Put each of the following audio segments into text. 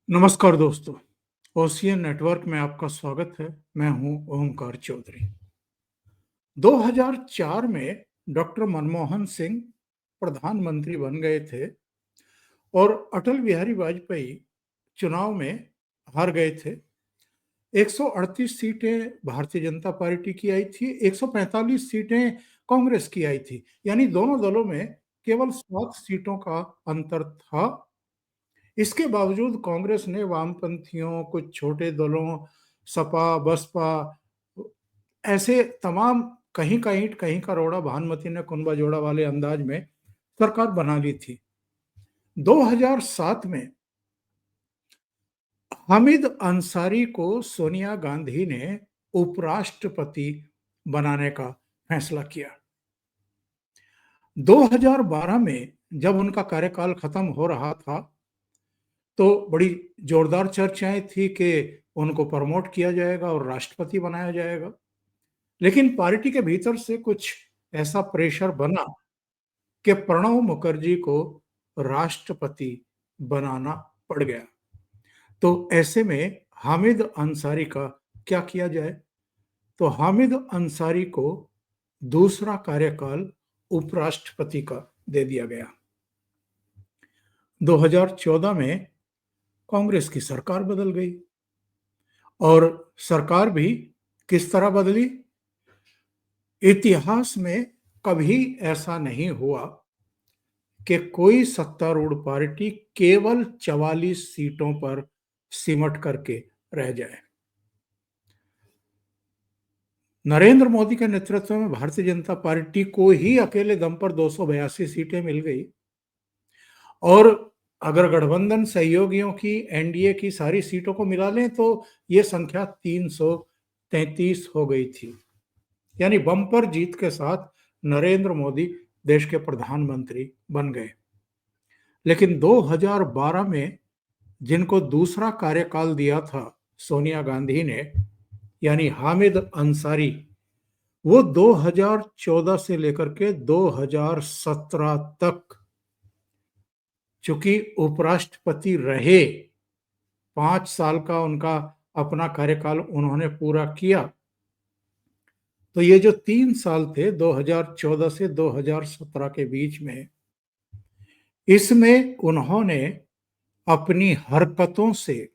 नमस्कार दोस्तों, ocean network में आपका स्वागत है। मैं हूं ओमकार चौधरी। 2004 में डॉक्टर मनमोहन सिंह प्रधानमंत्री बन गए थे और अटल बिहारी वाजपेयी चुनाव में हार गए थे। 138 सीटें भारतीय जनता पार्टी की आई थी, 145 सीटें कांग्रेस की आई थी। यानी दोनों दलों में केवल 7 सीटों का अंतर था। इसके बावजूद कांग्रेस ने वामपंथियों, कुछ छोटे दलों, सपा, बसपा, ऐसे तमाम कहीं का ईंट कहीं का रोड़ा भानुमति ने कुनबा जोड़ा वाले अंदाज में सरकार बना ली थी। 2007 में हामिद अंसारी को सोनिया गांधी ने उपराष्ट्रपति बनाने का फैसला किया। 2012 में जब उनका कार्यकाल खत्म हो रहा था तो बड़ी जोरदार चर्चाएं थी कि उनको प्रमोट किया जाएगा और राष्ट्रपति बनाया जाएगा। लेकिन पार्टी के भीतर से कुछ ऐसा प्रेशर बना कि प्रणब मुखर्जी को राष्ट्रपति बनाना पड़ गया। तो ऐसे में हामिद अंसारी का क्या किया जाए? तो हामिद अंसारी को दूसरा कार्यकाल उपराष्ट्रपति का दे दिया गया। 2014 में कांग्रेस की सरकार बदल गई और सरकार भी किस तरह बदली? इतिहास में कभी ऐसा नहीं हुआ कि कोई सत्तारूढ़ पार्टी केवल 44 सीटों पर सिमट करके रह जाए। नरेंद्र मोदी के नेतृत्व में भारतीय जनता पार्टी को ही अकेले दम पर 282 सीटें मिल गई और अगर गठबंधन सहयोगियों की, एनडीए की सारी सीटों को मिला लें तो ये संख्या 333 हो गई थी। यानी बम्पर जीत के साथ नरेंद्र मोदी देश के प्रधानमंत्री बन गए। लेकिन 2012 में जिनको दूसरा कार्यकाल दिया था सोनिया गांधी ने, यानी हामिद अंसारी, वो 2014 से लेकर के 2017 तक चूंकि उपराष्ट्रपति रहे, 5 साल का उनका अपना कार्यकाल उन्होंने पूरा किया, तो ये जो 3 साल थे 2014 से 2017 के बीच में, इसमें उन्होंने अपनी हरकतों से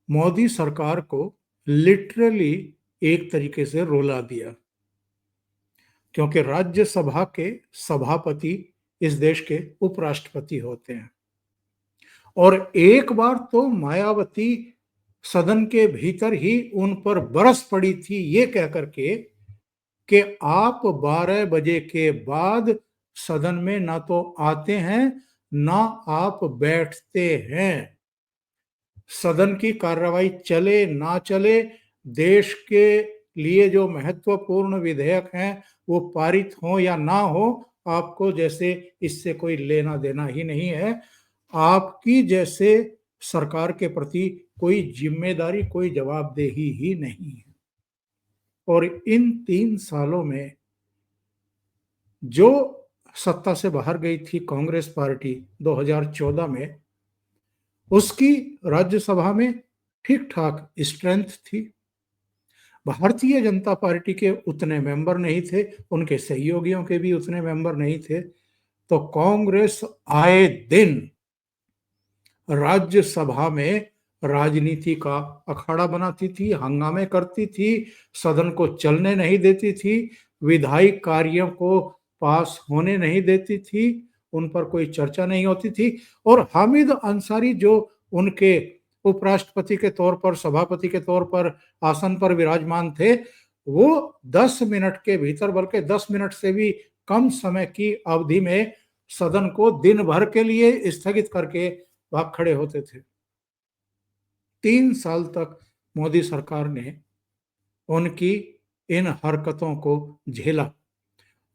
मोदी सरकार को लिटरली एक तरीके से रुला दिया। क्योंकि राज्यसभा के सभापति इस देश के उपराष्ट्रपति होते हैं और एक बार तो मायावती सदन के भीतर ही उन पर बरस पड़ी थी ये कह करके कि आप 12 बजे के बाद सदन में ना तो आते हैं ना आप बैठते हैं। सदन की कार्रवाई चले ना चले, देश के लिए जो महत्वपूर्ण विधेयक हैं वो पारित हो या ना हो, आपको जैसे इससे कोई लेना देना ही नहीं है। आपकी जैसे सरकार के प्रति कोई जिम्मेदारी, कोई जवाबदेही ही नहीं है। और इन 3 सालों में जो सत्ता से बाहर गई थी कांग्रेस पार्टी 2014 में, उसकी राज्यसभा में ठीक ठाक स्ट्रेंथ थी। भारतीय जनता पार्टी के उतने मेंबर नहीं थे, उनके सहयोगियों के भी उतने मेंबर नहीं थे। तो कांग्रेस आए दिन राज्यसभा में राजनीति का अखाड़ा बनाती थी, हंगामे करती थी, सदन को चलने नहीं देती थी, विधायी कार्यों को पास होने नहीं देती थी, उन पर कोई चर्चा नहीं होती थी। और हामिद अंसारी जो उनके उपराष्ट्रपति के तौर पर, सभापति के तौर पर आसन पर विराजमान थे, वो 10 मिनट के भीतर, बल्कि 10 मिनट से भी कम समय की अवधि में सदन को दिन भर के लिए स्थगित करके भाग खड़े होते थे। 3 साल तक मोदी सरकार ने उनकी इन हरकतों को झेला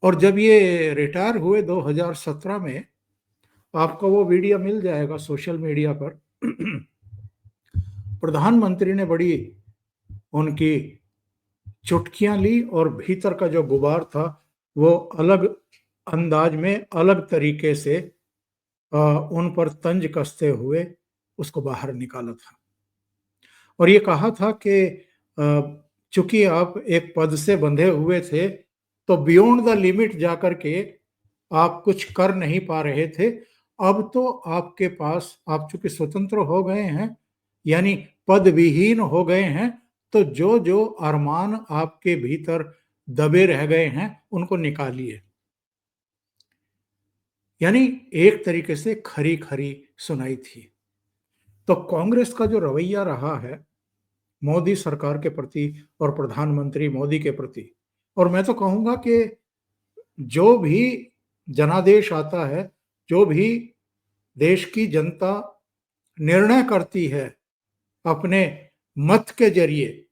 और जब ये रिटायर हुए 2017 में, आपको वो वीडियो मिल जाएगा सोशल मीडिया पर। प्रधानमंत्री ने बड़ी उनकी चुटकियां ली और भीतर का जो गुबार था वो अलग अंदाज में, अलग तरीके से उन पर तंज कसते हुए उसको बाहर निकाला था और ये कहा था कि चूंकि आप एक पद से बंधे हुए थे तो बियॉन्ड द लिमिट जाकर के आप कुछ कर नहीं पा रहे थे। अब तो आपके पास आप चूंकि स्वतंत्र हो गए हैं यानी पद विहीन हो गए हैं, तो जो जो अरमान आपके भीतर दबे रह गए हैं उनको निकालिए। यानी एक तरीके से खरी खरी सुनाई थी। तो कांग्रेस का जो रवैया रहा है मोदी सरकार के प्रति और प्रधानमंत्री मोदी के प्रति, और मैं तो कहूंगा कि जो भी जनादेश आता है, जो भी देश की जनता निर्णय करती है अपने मत के जरिए,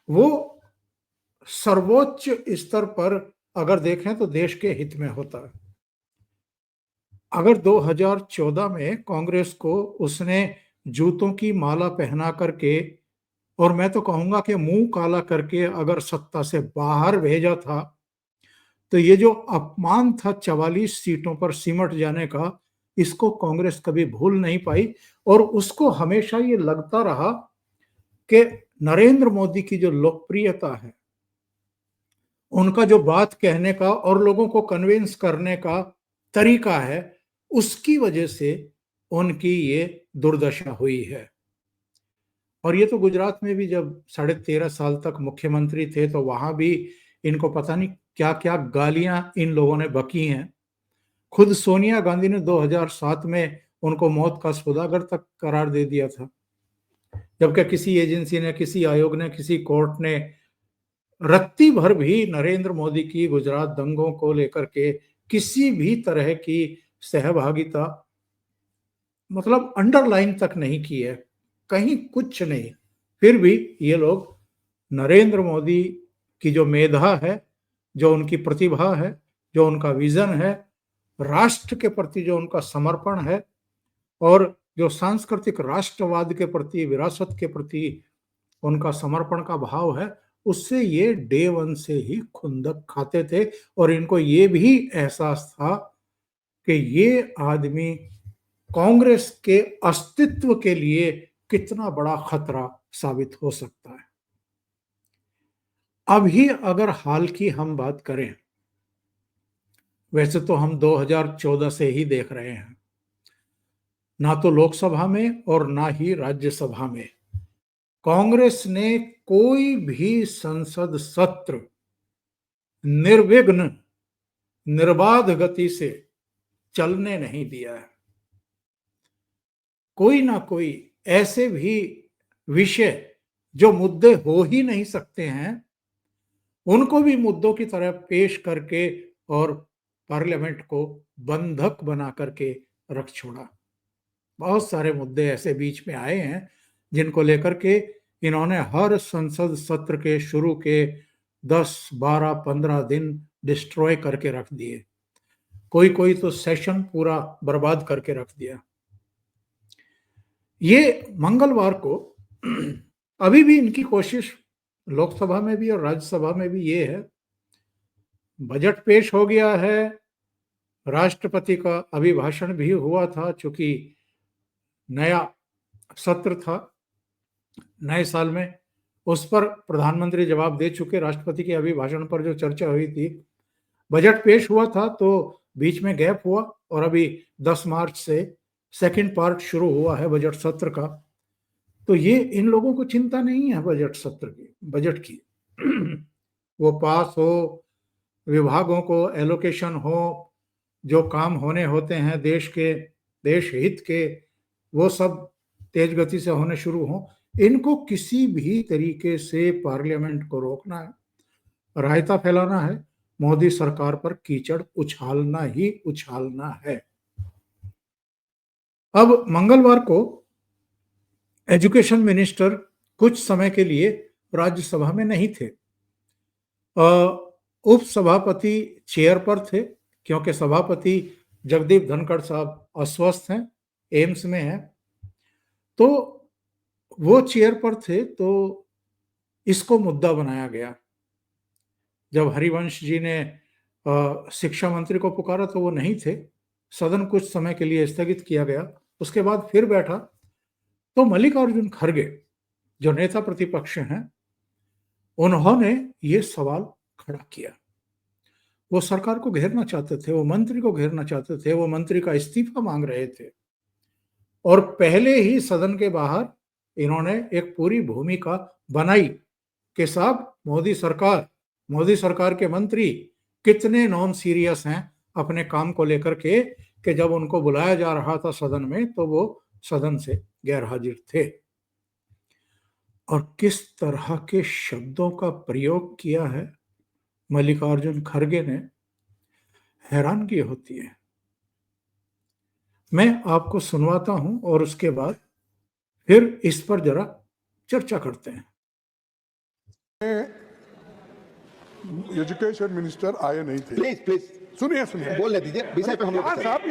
वो सर्वोच्च स्तर पर अगर देखें तो देश के हित में होता है। अगर 2014 में कांग्रेस को उसने जूतों की माला पहना करके और मैं तो कहूंगा कि मुंह काला करके अगर सत्ता से बाहर भेजा था, तो ये जो अपमान था 44 सीटों पर सिमट जाने का, इसको कांग्रेस कभी भूल नहीं पाई। और उसको हमेशा ये लगता रहा कि नरेंद्र मोदी की जो लोकप्रियता है, उनका जो बात कहने का और लोगों को कन्विंस करने का तरीका है, उसकी वजह से उनकी ये दुर्दशा हुई है। और ये तो गुजरात में भी जब 13.5 साल तक मुख्यमंत्री थे तो वहां भी इनको पता नहीं क्या क्या गालियां इन लोगों ने बकी हैं। खुद सोनिया गांधी ने 2007 में उनको मौत का सौदागर तक करार दे दिया था, जबकि किसी एजेंसी ने, किसी आयोग ने, किसी कोर्ट ने रत्ती भर भी नरेंद्र मोदी की गुजरात दंगों को लेकर के किसी भी तरह की सहभागिता मतलब अंडरलाइन तक नहीं की है, कहीं कुछ नहीं। फिर भी ये लोग नरेंद्र मोदी की जो मेधा है, जो उनकी प्रतिभा है, जो उनका विजन है, राष्ट्र के प्रति जो उनका समर्पण है और जो सांस्कृतिक राष्ट्रवाद के प्रति, विरासत के प्रति उनका समर्पण का भाव है, उससे ये डे वन से ही खुंदक खाते थे। और इनको ये भी एहसास था कि ये आदमी कांग्रेस के अस्तित्व के लिए कितना बड़ा खतरा साबित हो सकता है। अभी अगर हाल की हम बात करें, वैसे तो हम 2014 से ही देख रहे हैं, ना तो लोकसभा में और ना ही राज्यसभा में कांग्रेस ने कोई भी संसद सत्र निर्विघ्न निर्बाध गति से चलने नहीं दिया है। कोई ना कोई ऐसे भी विषय जो मुद्दे हो ही नहीं सकते हैं, उनको भी मुद्दों की तरह पेश करके और पार्लियामेंट को बंधक बना करके रख छोड़ा। बहुत सारे मुद्दे ऐसे बीच में आए हैं जिनको लेकर के इन्होंने हर संसद सत्र के शुरू के 10, 12, 15 दिन डिस्ट्रॉय करके रख दिए। कोई कोई तो सेशन पूरा बर्बाद करके रख दिया। ये मंगलवार को अभी भी इनकी कोशिश लोकसभा में भी और राज्यसभा में भी ये है, बजट पेश हो गया है, राष्ट्रपति का अभिभाषण भी हुआ था, चूंकि नया सत्र था नए साल में, उस पर प्रधानमंत्री जवाब दे चुके। राष्ट्रपति के अभिभाषण पर जो चर्चा हुई थी, बजट पेश हुआ था तो बीच में गैप हुआ और अभी 10 मार्च से सेकंड पार्ट शुरू हुआ है बजट सत्र का। तो ये इन लोगों को चिंता नहीं है बजट सत्र की, बजट की। वो पास हो, विभागों को एलोकेशन हो, जो काम होने होते हैं देश के, देश हित के, वो सब तेज गति से होने शुरू हो। इनको किसी भी तरीके से पार्लियामेंट को रोकना है, रायता फैलाना है, मोदी सरकार पर कीचड़ उछालना ही उछालना है। अब मंगलवार को एजुकेशन मिनिस्टर कुछ समय के लिए राज्यसभा में नहीं थे। उप सभापति चेयर पर थे, क्योंकि सभापति जगदीप धनखड़ साहब अस्वस्थ हैं, एम्स में हैं, तो वो चेयर पर थे। तो इसको मुद्दा बनाया गया। जब हरिवंश जी ने शिक्षा मंत्री को पुकारा तो वो नहीं थे, सदन कुछ समय के लिए स्थगित किया गया उसके बाद फिर बैठा तो मल्लिकार्जुन खड़गे जो नेता प्रतिपक्ष हैं, उन्होंने ये सवाल खड़ा किया। वो सरकार को घेरना चाहते थे, वो मंत्री को घेरना चाहते थे, वो मंत्री का इस्तीफा मांग रहे थे और पहले ही सदन के बाहर इन्होंने एक पूरी भूमिका बनाई कि साहब मोदी सरकार के मंत्री कितने नॉन सीरियस हैं अपने काम को लेकर के, कि जब उनको बुलाया जा रहा था सदन में तो वो सदन से गैर हाजिर थे। और किस तरह के शब्दों का प्रयोग किया है मल्लिकार्जुन खड़गे ने, हैरानगी होती है। मैं आपको सुनवाता हूं और उसके बाद फिर इस पर जरा चर्चा करते हैं। एजुकेशन मिनिस्टर आए नहीं थे। प्लीज सुनिए बोलने दीजिए, विषय पे हम लोग साहब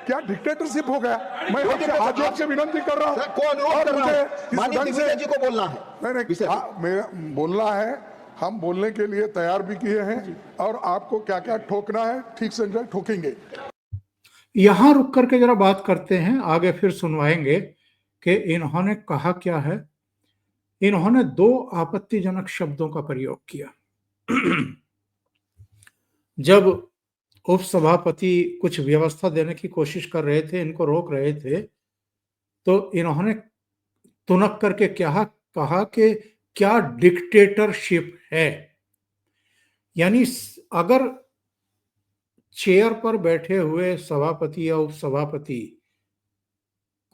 क्या डिक्टेटरशिप हो गया? मैं आपसे हाथ जोड़ के विनती कर रहा हूँ। माननीय दिग्विजय जी को बोलना है। नहीं, मेरा बोलना है। हम बोलने के लिए तैयार भी किए हैं और आपको क्या क्या ठोकना है ठीक से ठोकेंगे। यहां रुक करके जरा बात करते हैं, आगे फिर सुनवाएंगे कि इन्होंने कहा क्या है। इन्होंने दो आपत्तिजनक शब्दों का प्रयोग किया। जब उपसभापति कुछ व्यवस्था देने की कोशिश कर रहे थे, इनको रोक रहे थे, तो इन्होंने तुनक करके क्या कहा कि क्या डिक्टेटरशिप है। यानी अगर चेयर पर बैठे हुए सभापति या उपसभापति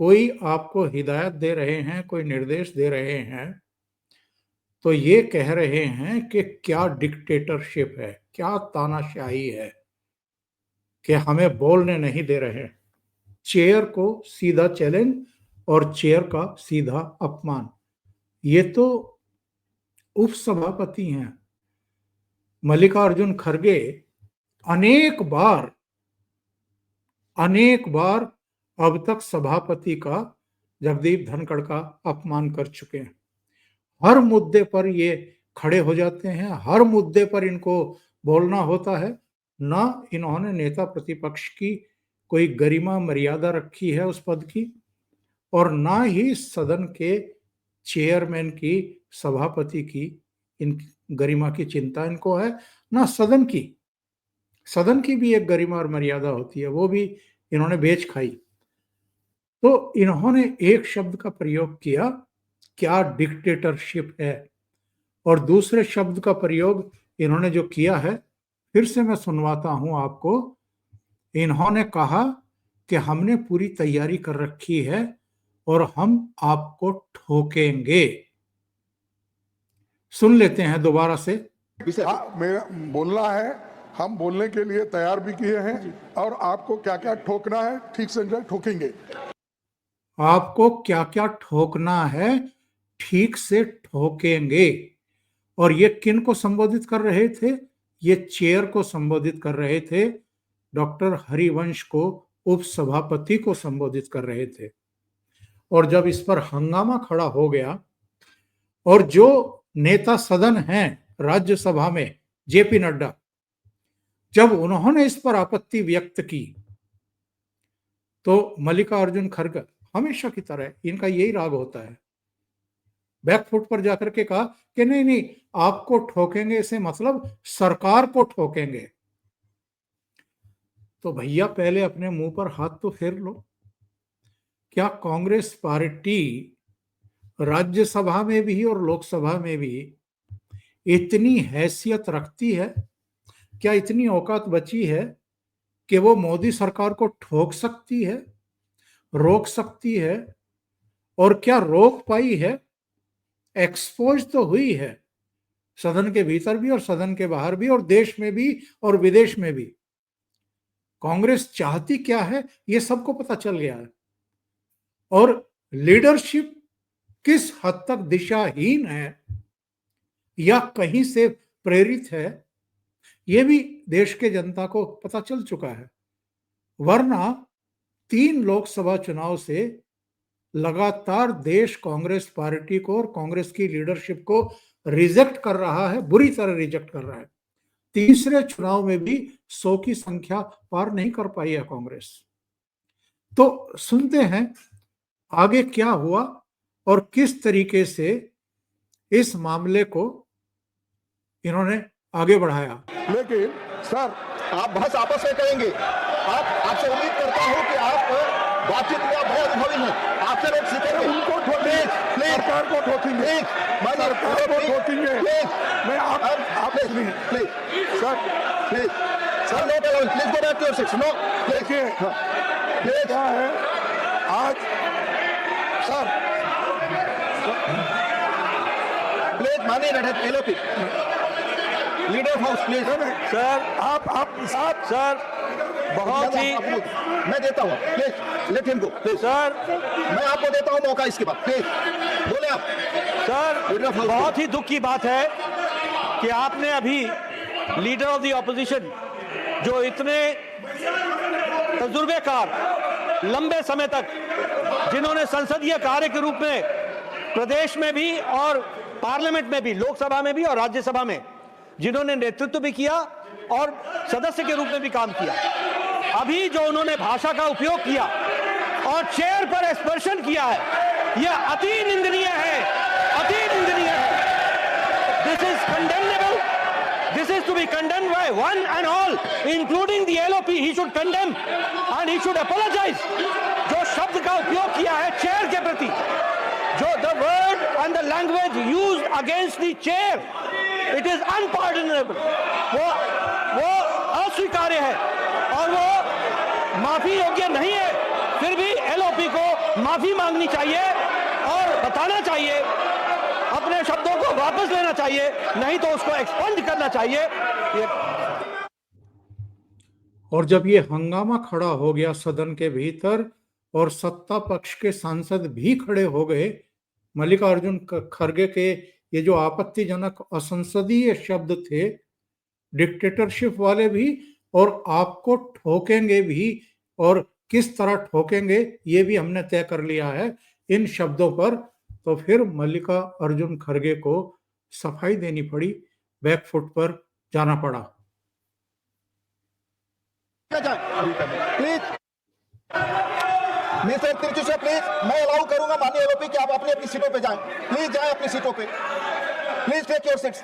कोई आपको हिदायत दे रहे हैं, कोई निर्देश दे रहे हैं, तो ये कह रहे हैं कि क्या डिक्टेटरशिप है, क्या तानाशाही है कि हमें बोलने नहीं दे रहे। चेयर को सीधा चैलेंज और चेयर का सीधा अपमान। ये तो उपसभापति हैं। मल्लिकार्जुन खड़गे अनेक बार अब तक सभापति का, जगदीप धनखड़ का अपमान कर चुके हैं। हर मुद्दे पर ये खड़े हो जाते हैं, हर मुद्दे पर इनको बोलना होता है। ना इन्होंने नेता प्रतिपक्ष की कोई गरिमा मर्यादा रखी है उस पद की, और ना ही सदन के चेयरमैन की, सभापति की इन गरिमा की चिंता इनको है, ना सदन की भी एक गरिमा और मर्यादा होती है, वो भी इन्होंने बेच खाई। तो इन्होंने एक शब्द का प्रयोग किया, क्या डिक्टेटरशिप है, और दूसरे शब्द का प्रयोग इन्होंने जो किया है, फिर से मैं सुनवाता हूं आपको। इन्होंने कहा कि हमने पूरी तैयारी कर रखी है और हम आपको ठोकेंगे। सुन लेते हैं दोबारा से। मेरा बोलना है, हम बोलने के लिए तैयार भी किए हैं और आपको क्या क्या ठोकना है ठीक से ठोकेंगे। आपको क्या क्या ठोकना है ठीक से ठोकेंगे। और ये किन को संबोधित कर रहे थे? ये चेयर को संबोधित कर रहे थे, डॉक्टर हरिवंश को, उपसभापति को संबोधित कर रहे थे। और जब इस पर हंगामा खड़ा हो गया और जो नेता सदन हैं राज्यसभा में, जेपी नड्डा, जब उन्होंने इस पर आपत्ति व्यक्त की तो मल्लिकार्जुन खड़गे, हमेशा की तरह इनका यही राग होता है, बैकफुट पर जाकर के कहा कि नहीं, आपको ठोकेंगे से मतलब सरकार को ठोकेंगे। तो भैया पहले अपने मुंह पर हाथ तो फेर लो। क्या कांग्रेस पार्टी राज्यसभा में भी और लोकसभा में भी इतनी हैसियत रखती है? क्या इतनी औकात बची है कि वो मोदी सरकार को ठोक सकती है, रोक सकती है? और क्या रोक पाई है? एक्सपोज तो हुई है, सदन के भीतर भी और सदन के बाहर भी, और देश में भी और विदेश में भी। कांग्रेस चाहती क्या है ये सबको पता चल गया है। और लीडरशिप किस हद तक दिशाहीन है या कहीं से प्रेरित है, ये भी देश के जनता को पता चल चुका है। वरना 3 लोकसभा चुनाव से लगातार देश कांग्रेस पार्टी को और कांग्रेस की लीडरशिप को रिजेक्ट कर रहा है, बुरी तरह रिजेक्ट कर रहा है। तीसरे चुनाव में भी 100 की संख्या पार नहीं कर पाई है कांग्रेस। तो सुनते हैं आगे क्या हुआ और किस तरीके से इस मामले को इन्होंने आगे बढ़ाया। लेकिन सर आप बहस आपस में करेंगे। आपसे उम्मीद करता हूं कि आप बातचीत में बहुत अनुभवी हैं। आपसे लोग सीखेंगे। उनको ठोकेंगे, सरकार को ठोकेंगे, सरकार को ठोकेंगे। मैं आप सुनिए please sir, please sir, no please go back to your seats. No देखिए प्लीज क्या है आज सर, प्लीज मानिए रहे LOP leader of house please. Sir आप सर बहुत ही मैं देता हूँ, please let him go please. Sir मैं आपको देता हूँ मौका इसके बाद, प्लीज बोले आप। सर बहुत ही दुख की बात है कि आपने अभी लीडर ऑफ द ऑपोजिशन जो इतने तजुर्बेकार लंबे समय तक जिन्होंने संसदीय कार्य के रूप में प्रदेश में भी और पार्लियामेंट में भी, लोकसभा में भी और राज्यसभा में जिन्होंने नेतृत्व भी किया और सदस्य के रूप में भी काम किया, अभी जो उन्होंने भाषा का उपयोग किया और चेयर पर स्पर्शन किया है, यह अति निंदनीय है, अति निंदनीय है। This is condemnable, this is to be condemned by one and all including the LOP. He should condemn and he should apologise. जो शब्द का उपयोग किया है चेयर के प्रति, जो the word and the language used against the chair, it is unpardonable. वो अस्वीकार्य है और वो माफी योग्य नहीं है। फिर भी एलओपी को माफी मांगनी चाहिए और बताना चाहिए, अपने शब्दों को वापस लेना चाहिए, नहीं तो उसको एक्सपंज करना चाहिए। और जब ये हंगामा खड़ा हो गया सदन के भीतर और सत्ता पक्ष के सांसद भी खड़े हो गए, मल्लिकार्जुन खड़गे के ये जो आपत्तिजनक असंसदीय शब्द थे, डिक्टेटरशिप वाले भी और आपको ठोकेंगे भी, और किस तरह ठोकेंगे ये भी हमने तय कर लिया है इन शब्दों पर, तो फिर मल्लिकार्जुन खड़गे को सफाई देनी पड़ी, बैकफुट पर जाना पड़ा। प्लीज मिस्टर तिरचू से प्लीज, मैं अलाउ करूंगा माननीय एलओपी कि आप अपनी अपनी सीटों पे जाएं। प्लीज जाएं अपनी सीटों पे। Please take your seats.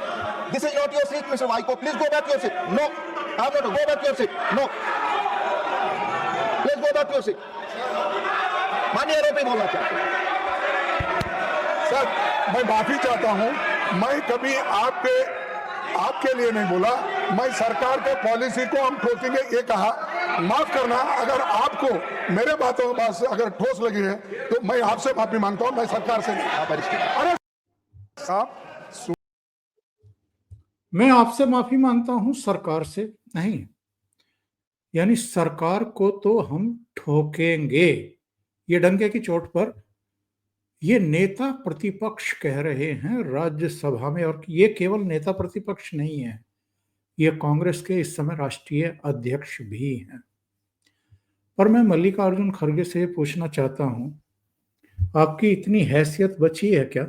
This is not your seat mister Vaiko. Please go back to your seat. No, I am not, go back to your seat. No, please go back to your seat. माननीय LOP बोलना चाहते हैं। Sir मैं माफी चाहता हूं, मैं कभी आपके लिए नहीं बोला, मैं सरकार के पॉलिसी को हम ठोकेंगे ये कहा। माफ करना अगर आपको मेरे बातों से अगर ठोस लगी है तो मैं आपसे माफी मांगता हूं, मैं सरकार से नहीं। अरे साहब, मैं आपसे माफी मांगता हूं, सरकार से नहीं। यानी सरकार को तो हम ठोकेंगे, ये डंके की चोट पर ये नेता प्रतिपक्ष कह रहे हैं राज्यसभा में। और ये केवल नेता प्रतिपक्ष नहीं है, ये कांग्रेस के इस समय राष्ट्रीय अध्यक्ष भी हैं। पर मैं मल्लिकार्जुन खड़गे से पूछना चाहता हूं, आपकी इतनी हैसियत बची है क्या?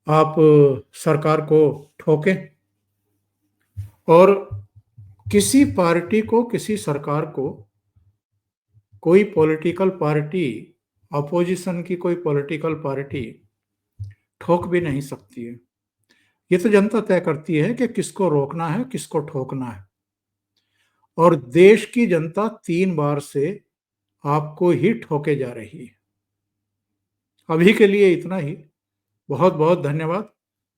आप सरकार को ठोकें और किसी पार्टी को, किसी सरकार को कोई पॉलिटिकल पार्टी, अपोजिशन की कोई पॉलिटिकल पार्टी ठोक भी नहीं सकती है। ये तो जनता तय करती है कि किसको रोकना है, किसको ठोकना है। और देश की जनता 3 बार से आपको ही ठोके जा रही है। अभी के लिए इतना ही। बहुत बहुत धन्यवाद।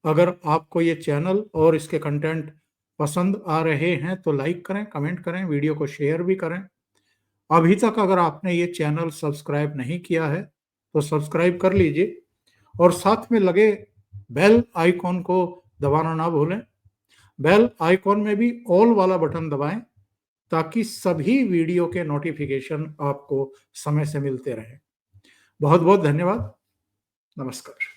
अगर आपको ये चैनल और इसके कंटेंट पसंद आ रहे हैं तो लाइक करें, कमेंट करें, वीडियो को शेयर भी करें। अभी तक अगर आपने ये चैनल सब्सक्राइब नहीं किया है तो सब्सक्राइब कर लीजिए और साथ में लगे बेल आइकॉन को दबाना ना भूलें। बेल आइकॉन में भी ऑल वाला बटन दबाएं ताकि सभी वीडियो के नोटिफिकेशन आपको समय से मिलते रहें। बहुत बहुत धन्यवाद। नमस्कार।